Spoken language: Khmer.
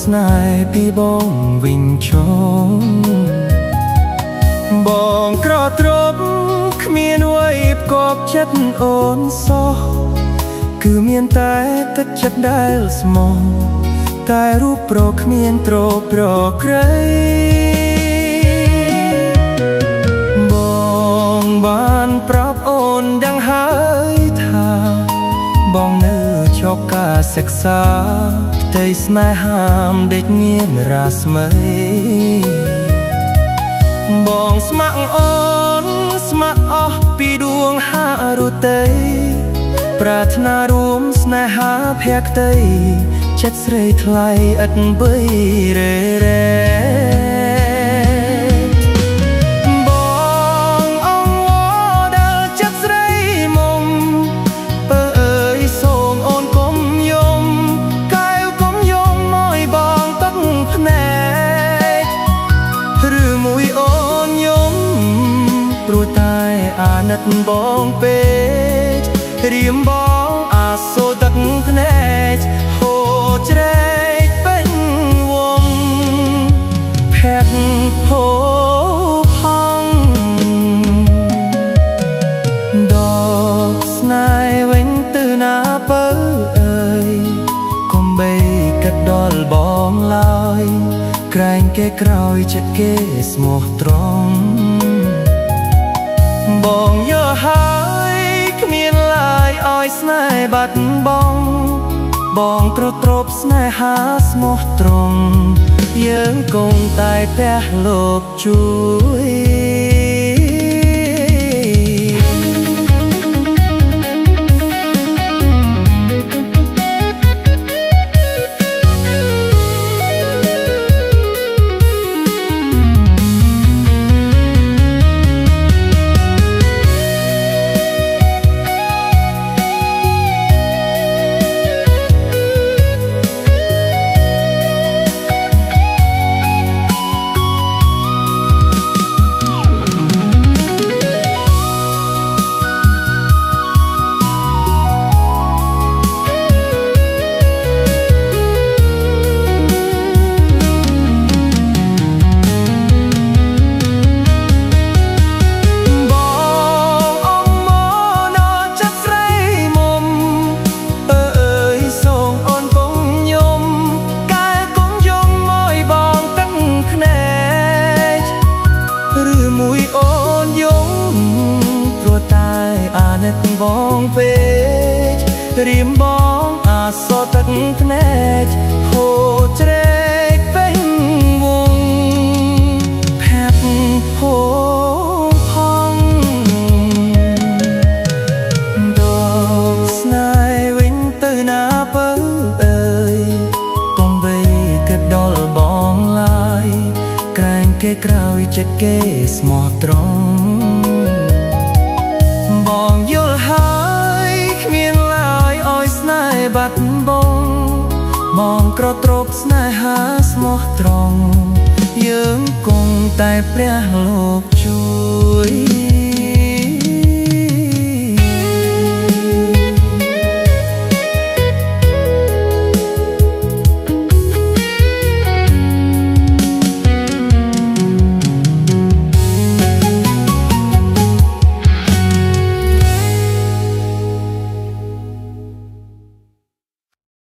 ស្នេហ៍ពីបងវិញចុងបងក្រត្រប់គ្មានអ្វីផ្គប់ចិត្តអូនសោះគឺមានតែទឹកចិត្តដែលស្មោះតែរូបប្រគ្មានត្រប្រក្រៃបងបានប្រាប់អូនយ៉ាងហើយថាបងនៅជោគការសិក្សាផ្ទៃស្នេហាដេកងៀនរាស្មីបងស្ម័គ្រអូនស្ម័គ្រអស់ពីដួងហារុតីប្រាថ្នារួមស្នេហាភក្តីចិត្តស្រីថ្លៃឥតបីរេរេបងអងវដែលចិត្តស្រីមុំអើយសូមអូនកុំយំកែវកុំយំមកបងទឹកភ្នែកឬមួយអូនយំព្រោះតែអាណិតបងពេករៀមបងអាសូរទឹកភ្នែកហូរជ្រែកពេញវងភ័ក្រហូរផង់ដកស្នេហ៍វិញទៅណាបើអើយកុំបីកាត់ដល់បងឡើយក្រែងគេក្រោយចិត្តគេស្មោះត្រង់បងយកហើយគ្មានឡើយឲ្យស្នេហ៍បាត់បង់បងទ្រពស្នេហាស្មោះត្រង់យើងគង់តែផ្ទះលោកជួយបងពេករៀមបងអាសទឹកភ្នែកហូរជ្រែកពេញវងភ័ក្រហូរផង់ដកស្នេហ៍វិញទៅណាបើអើយកុំបីកាត់ដល់បងឡើយក្រែងគេក្រោយចិត្តគេស្មោះត្រង់បងយល់ហើយគ្មានឡើយឲ្យស្នេហ៍បាត់បង់បងក្រត្រប់ស្នេហាស្មោះត្រង់យើងគង់តែព្រះលោកជួយ